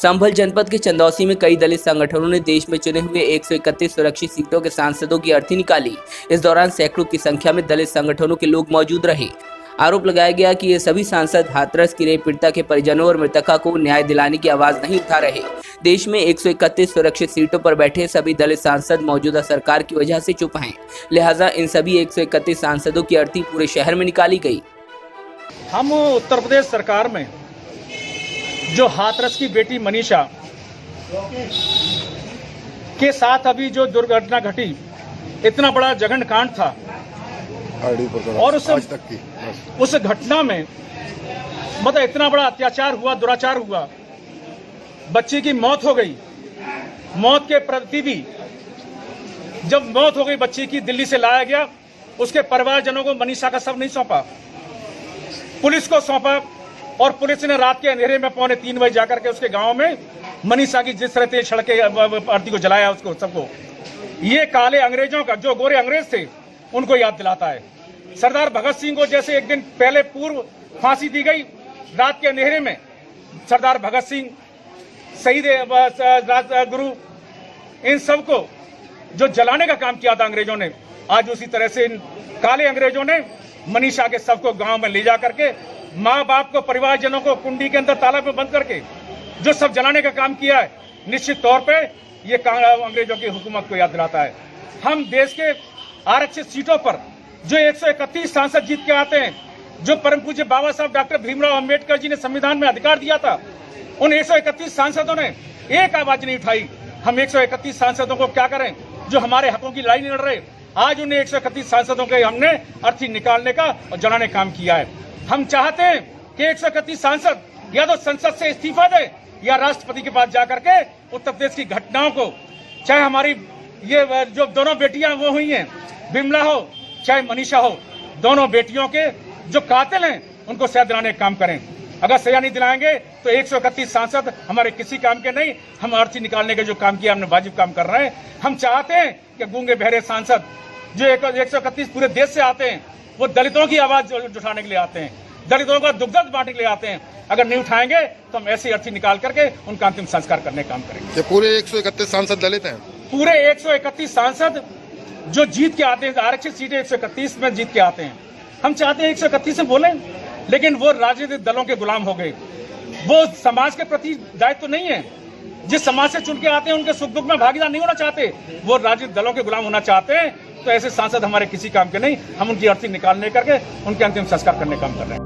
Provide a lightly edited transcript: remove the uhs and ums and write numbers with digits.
संभल जनपद के चंदौसी में कई दलित संगठनों ने देश में चुने हुए 131 सुरक्षित सीटों के सांसदों की अर्थी निकाली। इस दौरान सैकड़ों की संख्या में दलित संगठनों के लोग मौजूद रहे। आरोप लगाया गया कि ये सभी सांसद हाथरस की रेप पीड़िता के परिजनों और मृतका को न्याय दिलाने की आवाज नहीं उठा रहे। देश में 131 सुरक्षित सीटों पर बैठे सभी दलित सांसद मौजूदा सरकार की वजह से चुप हैं। लिहाजा इन सभी 131 सांसदों की अर्थी पूरे शहर में निकाली गई। हम उत्तर प्रदेश सरकार में जो हाथरस की बेटी मनीषा के साथ अभी जो दुर्घटना घटी, इतना बड़ा जघन्य कांड था और उस घटना में मतलब इतना बड़ा अत्याचार हुआ, दुराचार हुआ, बच्ची की मौत हो गई। मौत के प्रति भी जब मौत हो गई बच्ची की, दिल्ली से लाया गया, उसके परिवारजनों को मनीषा का शव नहीं सौंपा, पुलिस को सौंपा और पुलिस ने रात के अंधेरे में 2:45 बजे जाकर के उसके गांव में मनीषा की जिस तरह तेज सड़के अर्थी को जलाया, उसको सबको ये काले अंग्रेजों का, जो गोरे अंग्रेज थे, उनको याद दिलाता है। सरदार भगत सिंह को जैसे एक दिन पहले पूर्व फांसी दी गई रात के अंधेरे में, सरदार भगत सिंह, शहीद राजगुरु, इन सबको जो जलाने का काम किया था अंग्रेजों ने, आज उसी तरह से इन काले अंग्रेजों ने मनीषा के शव को गांव में ले जा करके माँ बाप को, परिवारजनों को कुंडी के अंदर ताला में बंद करके जो सब जलाने का काम किया है। निश्चित तौर पे ये अंग्रेजों की हुकूमत को याद दिलाता है। हम देश के आरक्षित सीटों पर जो 131 सांसद जीत के आते हैं, जो परम पूज्य बाबा साहब डॉक्टर भीमराव अंबेडकर जी ने संविधान में अधिकार दिया था, उन 131 सांसदों ने एक आवाज नहीं उठाई। हम 131 सांसदों को क्या करें जो हमारे हकों की लड़ाई नहीं लड़ रहे। आज उन्हें 131 सांसदों के हमने अर्थी निकालने का और जलाने का काम किया है। हम चाहते हैं कि 131 सांसद या तो संसद से इस्तीफा दे या राष्ट्रपति के पास जाकर के उत्तर प्रदेश की घटनाओं को, चाहे हमारी ये जो दोनों बेटियां वो हुई हैं, बिमला हो चाहे मनीषा हो, दोनों बेटियों के जो कातिल हैं उनको सजा दिलाने का काम करें। अगर सजा नहीं दिलाएंगे तो 131 सांसद हमारे किसी काम के नहीं। हम अर्थी निकालने का जो काम किया हमने वाजिब काम कर रहे हैं। हम चाहते हैं कि गूंगे बहरे सांसद जो 131 पूरे देश से आते हैं, वो दलितों की आवाज उठाने के लिए आते हैं, दलितों का दुख दर्द बांटने के लिए आते हैं। अगर नहीं उठाएंगे तो हम ऐसी अर्थी निकाल करके उनका अंतिम संस्कार करने का काम करेंगे। पूरे 131 सांसद दलित हैं? पूरे 131 सांसद जो जीत के आते हैं, आरक्षित सीटें 131 में जीत के आते हैं। हम चाहते हैं 131 में बोलें, लेकिन वो राजनीतिक दलों के गुलाम हो गए। वो समाज के प्रति दायित्व नहीं है। जिस समाज से चुन के आते हैं उनके सुख दुख में भागीदार नहीं होना चाहते, वो राजनीतिक दलों के गुलाम होना चाहते हैं। तो ऐसे सांसद हमारे किसी काम के नहीं। हम उनकी अर्थी निकालने करके उनके अंतिम संस्कार करने का काम कर रहे हैं।